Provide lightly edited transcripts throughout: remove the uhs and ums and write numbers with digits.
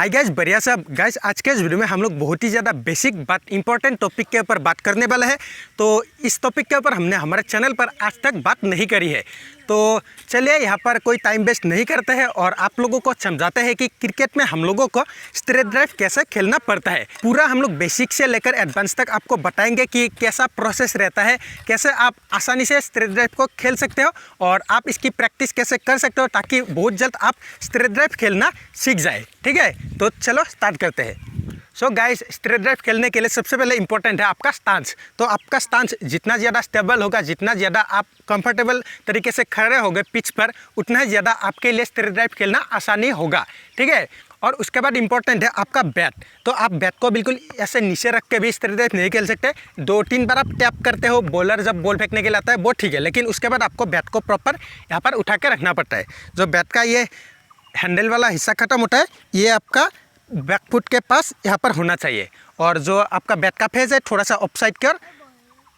Hi guys, बढ़िया सब guys. आज के इस वीडियो में हम लोग बहुत ही ज़्यादा बेसिक बट इंपॉर्टेंट टॉपिक के ऊपर बात करने वाले हैं। तो इस टॉपिक के ऊपर हमने हमारे चैनल पर आज तक बात नहीं करी है। तो चलिए यहाँ पर कोई टाइम वेस्ट नहीं करते हैं और आप लोगों को समझाते हैं कि क्रिकेट में हम लोगों को स्ट्रेट ड्राइव कैसे खेलना पड़ता है। पूरा हम लोग बेसिक से लेकर एडवांस तक आपको बताएंगे कि कैसा प्रोसेस रहता है, कैसे आप आसानी से स्ट्रेट ड्राइव को खेल सकते हो और आप इसकी प्रैक्टिस कैसे कर सकते हो ताकि बहुत जल्द आप स्ट्रेट ड्राइव खेलना सीख जाए। ठीक है, तो चलो स्टार्ट करते हैं। सो गाइस, स्ट्रेट ड्राइव खेलने के लिए सबसे पहले इंपॉर्टेंट है आपका स्टांस। तो आपका स्टांस जितना ज़्यादा स्टेबल होगा, जितना ज़्यादा आप कंफर्टेबल तरीके से खड़े होगे पिच पर, उतना ही ज़्यादा आपके लिए स्ट्रेट ड्राइव खेलना आसानी होगा। ठीक है, और उसके बाद इंपॉर्टेंट है आपका बैट। तो आप बैट को बिल्कुल ऐसे नीचे रख के भी स्ट्रेट ड्राइव नहीं खेल सकते। 2-3 बार आप टैप करते हो, बॉलर जब बॉल फेंकने के लिए आता है वो ठीक है, लेकिन उसके बाद आपको बैट को प्रॉपर यहाँ पर उठा के रखना पड़ता है। जो बैट का ये हैंडल वाला हिस्सा खत्म होता है, ये आपका बैक फुट के पास यहाँ पर होना चाहिए। और जो आपका बैट का फेस है थोड़ा सा ऑफसाइड की ओर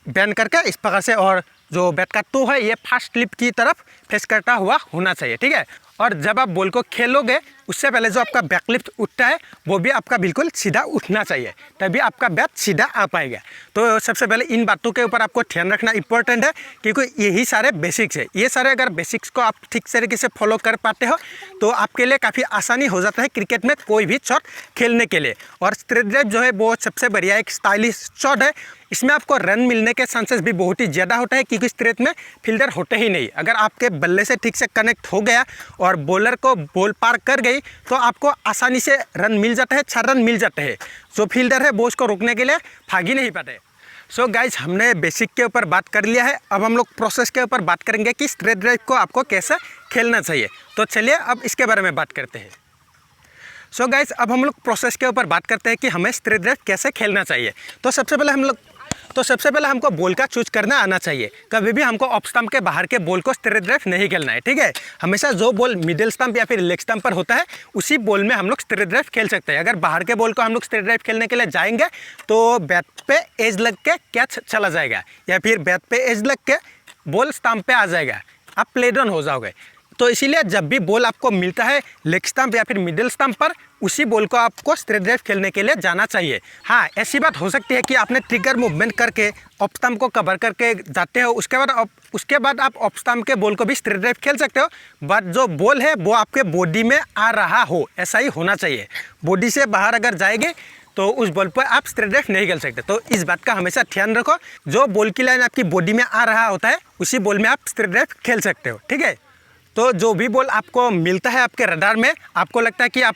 बैंड करके इस प्रकार से, और जो बैट का टो है ये फास्ट स्लिप की तरफ फेस करता हुआ होना चाहिए। ठीक है, और जब आप बॉल को खेलोगे उससे पहले जो आपका बैक लिफ्ट उठता है वो भी आपका बिल्कुल सीधा उठना चाहिए, तभी आपका बैट सीधा आ पाएगा। तो सबसे पहले इन बातों के ऊपर आपको ध्यान रखना इंपॉर्टेंट है, क्योंकि यही सारे बेसिक्स है। ये सारे अगर बेसिक्स को आप ठीक तरीके से फॉलो कर पाते हो तो आपके लिए काफ़ी आसानी हो जाता है क्रिकेट में कोई भी शॉट खेलने के लिए। और स्ट्रेट ड्राइव जो है वो सबसे बढ़िया एक स्टाइलिश शॉट है। इसमें आपको रन मिलने के चांसेस भी बहुत ही ज़्यादा होता है, क्योंकि स्ट्रेट में फील्डर होते ही नहीं। अगर आपके बल्ले से ठीक से कनेक्ट हो गया और बॉलर को बॉल पार कर गई तो आपको आसानी से रन मिल जाता है, 4 रन मिल जाते हैं। जो फील्डर है वो उसको रोकने के लिए भाग ही नहीं पाते। सो गाइज, हमने बेसिक के ऊपर बात कर लिया है। अब हम लोग प्रोसेस के ऊपर बात करेंगे कि स्ट्रेट ड्राइव को आपको कैसे खेलना चाहिए। तो चलिए अब इसके बारे में बात करते हैं। सो गाइज, अब हम लोग प्रोसेस के ऊपर बात करते हैं कि हमें स्ट्रेट ड्राइव कैसे खेलना चाहिए। तो सबसे पहले हमको बॉल का चूज करना आना चाहिए। कभी भी हमको ऑफ स्टंप के बाहर के बॉल को स्ट्रेट ड्राइव नहीं खेलना है। ठीक है, हमेशा जो बॉल मिडिल स्टंप या फिर लेग स्टंप पर होता है उसी बॉल में हम लोग स्ट्रेट ड्राइव खेल सकते हैं। अगर बाहर के बॉल को हम लोग स्ट्रेट ड्राइव खेलने के लिए जाएंगे तो बैट पे एज लग के कैच चला जाएगा, या फिर बैट पे एज लग के बॉल स्टंप पे आ जाएगा, आप प्ले डाउन हो जाओगे। तो इसीलिए जब भी बॉल आपको मिलता है लेग स्टंप या फिर मिडिल स्टंप पर, उसी बॉल को आपको स्ट्रेट ड्राइव खेलने के लिए जाना चाहिए। हाँ, ऐसी बात हो सकती है कि आपने ट्रिगर मूवमेंट करके ऑफ स्टंप को कवर करके जाते हो, उसके बाद आप ऑफ स्टंप के बॉल को भी स्ट्रेट ड्राइव खेल सकते हो, बट जो बॉल है वो आपके बॉडी में आ रहा हो, ऐसा ही होना चाहिए। बॉडी से बाहर अगर जाएंगे तो उस बॉल पर आप स्ट्रेट ड्राइव नहीं खेल सकते। तो इस बात का हमेशा ध्यान रखो, जो बॉल की लाइन आपकी बॉडी में आ रहा होता है उसी बॉल में आप स्ट्रेट ड्राइव खेल सकते हो। ठीक है, तो जो भी बॉल आपको मिलता है आपके रडार में, आपको लगता है कि आप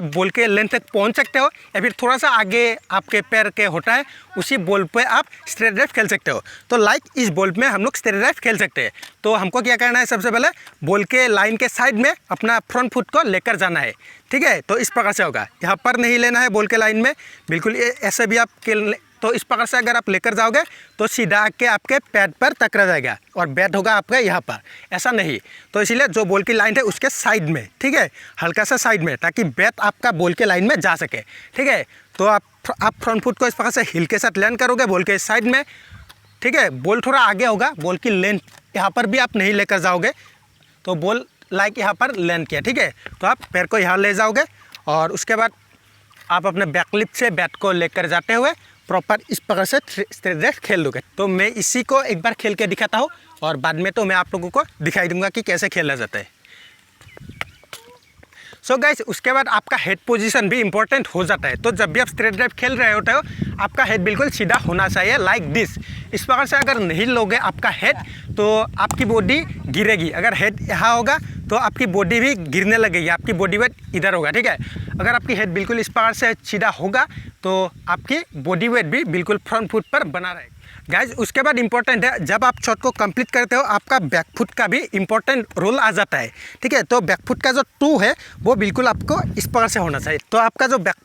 बॉल के लेंथ तक पहुंच सकते हो या फिर थोड़ा सा आगे आपके पैर के होता है, उसी बॉल पे आप स्ट्रेट ड्राइव खेल सकते हो। तो लाइक इस बॉल में हम लोग स्ट्रेट ड्राइव खेल सकते हैं। तो हमको क्या करना है, सबसे पहले बॉल के लाइन के साइड में अपना फ्रंट फुट को लेकर जाना है। ठीक है, तो इस प्रकार से होगा, यहाँ पर नहीं लेना है बॉल के लाइन में, बिल्कुल ऐसे भी आप तो इस प्रकार से अगर आप लेकर जाओगे तो सीधा आके आपके पैड पर टकरा जाएगा और बैट होगा आपका यहाँ पर, ऐसा नहीं। तो इसीलिए जो बॉल की लाइन है उसके साइड में, ठीक है, हल्का सा साइड में, ताकि बैट आपका बॉल के लाइन में जा सके। ठीक है, तो आप फ्रंट फुट को इस प्रकार से हिल के साथ लैंड करोगे बॉल के साइड में। ठीक है, बॉल थोड़ा आगे होगा, बॉल की लेंथ यहाँ पर भी आप नहीं लेकर जाओगे, तो बॉल लाइक यहाँ पर लैंड किया। ठीक है, तो आप पैर को यहाँ ले जाओगे और उसके बाद आप अपने बैक लिप से बैट को लेकर जाते हुए प्रॉपर इस प्रकार से स्ट्रेट ड्राइव खेल दोगे। तो मैं इसी को एक बार खेल के दिखाता हूँ और बाद में तो मैं आप लोगों को दिखाई दूंगा कि कैसे खेला जाता है। सो गाइस, उसके बाद आपका हेड पोजीशन भी इंपॉर्टेंट हो जाता है। तो जब भी आप स्ट्रेट ड्राइव खेल रहे होते हो आपका हेड बिल्कुल सीधा होना चाहिए, लाइक दिस। इस प्रकार से अगर नहीं लोगे आपका हेड तो आपकी बॉडी गिरेगी। अगर हेड यहाँ होगा तो आपकी बॉडी भी गिरने लगेगी, आपकी बॉडी वेट इधर होगा। ठीक है, अगर आपकी हेड बिल्कुल इस प्रकार से सीधा होगा तो आपकी बॉडी वेट भी बिल्कुल फ्रंट फुट पर बना रहेगा। गाइज, उसके बाद इंपॉर्टेंट है, जब आप शॉट को कंप्लीट करते हो आपका बैक फुट का भी इंपॉर्टेंट रोल आ जाता है। ठीक है, तो बैक फुट का जो टू है वो बिल्कुल आपको इस प्रकार से होना चाहिए। तो आपका जो बैक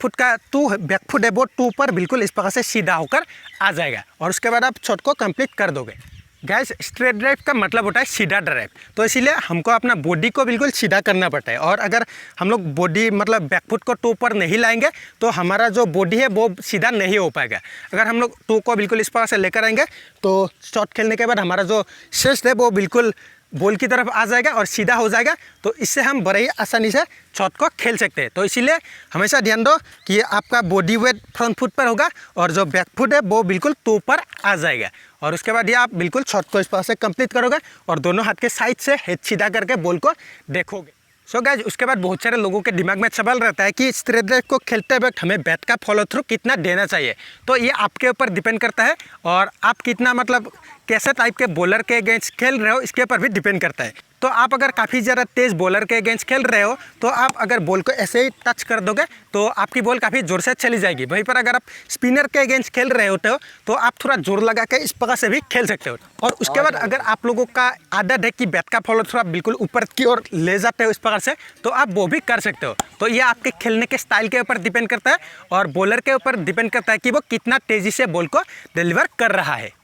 फुट है वो टू पर बिल्कुल इस प्रकार से सीधा होकर आ जाएगा और उसके बाद आप शॉट को कंप्लीट कर दोगे। गाइस, स्ट्रेट ड्राइव का मतलब होता है सीधा ड्राइव। तो इसीलिए हमको अपना बॉडी को बिल्कुल सीधा करना पड़ता है, और अगर हम लोग बॉडी मतलब बैक फुट को टो पर नहीं लाएंगे तो हमारा जो बॉडी है वो सीधा नहीं हो पाएगा। अगर हम लोग टो को बिल्कुल इस प्रकार से लेकर आएंगे तो शॉट खेलने के बाद हमारा जो चेस्ट है वो बिल्कुल बॉल की तरफ आ जाएगा और सीधा हो जाएगा। तो इससे हम बड़े ही आसानी से शॉट को खेल सकते हैं। तो इसीलिए हमेशा ध्यान दो कि आपका बॉडी वेट फ्रंट फुट पर होगा और जो बैक फुट है वो बिल्कुल टो पर आ जाएगा। और उसके बाद ये आप बिल्कुल शॉट को इस पास से कंप्लीट करोगे और दोनों हाथ के साइड से हेड सीधा करके बॉल को देखोगे। सो गाइज, उसके बाद बहुत सारे लोगों के दिमाग में सवाल रहता है कि स्ट्रेट ड्राइव को खेलते वक्त हमें बैट का फॉलो थ्रू कितना देना चाहिए। तो ये आपके ऊपर डिपेंड करता है और आप कितना मतलब कैसे टाइप के बॉलर के अगेंस्ट खेल रहे हो इसके ऊपर भी डिपेंड करता है। तो आप अगर काफ़ी ज़्यादा तेज़ बॉलर के अगेंस्ट खेल रहे हो तो आप अगर बॉल को ऐसे ही टच कर दोगे तो आपकी बॉल काफ़ी ज़ोर से चली जाएगी। वहीं पर अगर आप स्पिनर के अगेंस्ट खेल रहे होते हो तो आप थोड़ा जोर लगा के इस प्रकार से भी खेल सकते हो। और उसके बाद अगर आप लोगों का आदत है कि बैट का फॉलो थोड़ा बिल्कुल ऊपर की ओर ले जाते हो इस प्रकार से, तो आप वो भी कर सकते हो। तो ये आपके खेलने के स्टाइल के ऊपर डिपेंड करता है और बॉलर के ऊपर डिपेंड करता है कि वो कितना तेज़ी से बॉल को डिलीवर कर रहा है।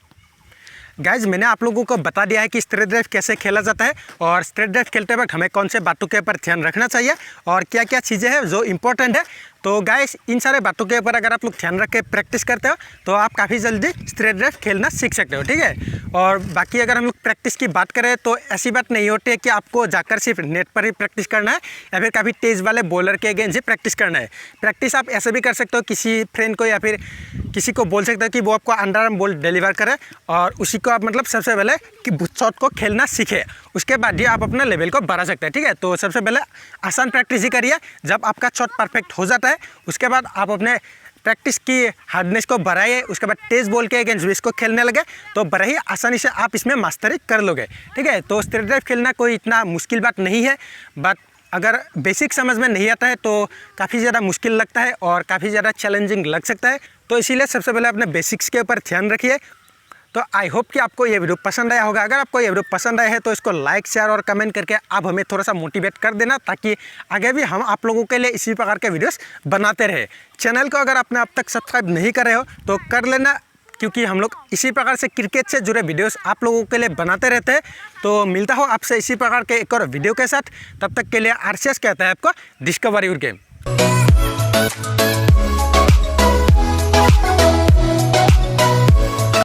गाइज, मैंने आप लोगों को बता दिया है कि स्ट्रेट ड्राइव कैसे खेला जाता है और स्ट्रेट ड्राइव खेलते वक्त हमें कौन से बातों के ऊपर ध्यान रखना चाहिए और क्या क्या चीज़ें हैं जो इंपॉर्टेंट है। तो गाइस, इन सारे बातों के ऊपर अगर आप लोग ध्यान रख के प्रैक्टिस करते हो तो आप काफ़ी जल्दी स्ट्रेट ड्राइव खेलना सीख सकते हो, ठीक है। और बाकी अगर हम लोग प्रैक्टिस की बात करें तो ऐसी बात नहीं होती है कि आपको जाकर सिर्फ नेट पर ही प्रैक्टिस करना है या फिर काफ़ी तेज़ वाले बॉलर के अगेंस्ट ही प्रैक्टिस करना है। प्रैक्टिस आप ऐसे भी कर सकते हो, किसी फ्रेंड को या फिर किसी को बोल सकते हो कि वो आपको अंडर आर्म बॉल डिलीवर करे और उसी को आप मतलब सबसे पहले कि शॉट को खेलना सीखे। उसके बाद ही आप अपना लेवल को बढ़ा सकते हैं, ठीक है। तो सबसे पहले आसान प्रैक्टिस ही करिए। जब आपका शॉट परफेक्ट हो जाता है उसके बाद आप अपने प्रैक्टिस की हार्डनेस को बढ़ाइए। उसके बाद तेज़ बॉल के अगेंस्ट भी इसको खेलने लगे तो बड़े ही आसानी से आप इसमें मास्टरी कर लोगे, ठीक है। तो स्ट्रेट ड्राइव खेलना कोई इतना मुश्किल बात नहीं है, बट अगर बेसिक समझ में नहीं आता है तो काफ़ी ज़्यादा मुश्किल लगता है और काफ़ी ज़्यादा चैलेंजिंग लग सकता है। तो इसीलिए सबसे पहले अपने बेसिक्स के ऊपर ध्यान रखिए। तो आई होप कि आपको ये वीडियो पसंद आया होगा। अगर आपको ये वीडियो पसंद आया है तो इसको लाइक, शेयर और कमेंट करके आप हमें थोड़ा सा मोटिवेट कर देना ताकि आगे भी हम आप लोगों के लिए इसी प्रकार के वीडियोस बनाते रहे। चैनल को अगर आपने अब तक सब्सक्राइब नहीं कर रहे हो तो कर लेना, क्योंकि हम लोग इसी प्रकार से क्रिकेट से जुड़े वीडियोस आप लोगों के लिए बनाते रहते हैं। तो मिलता हो आपसे इसी प्रकार के एक और वीडियो के साथ। तब तक के लिए RCS कहता है आपको डिस्कवर योर गेम।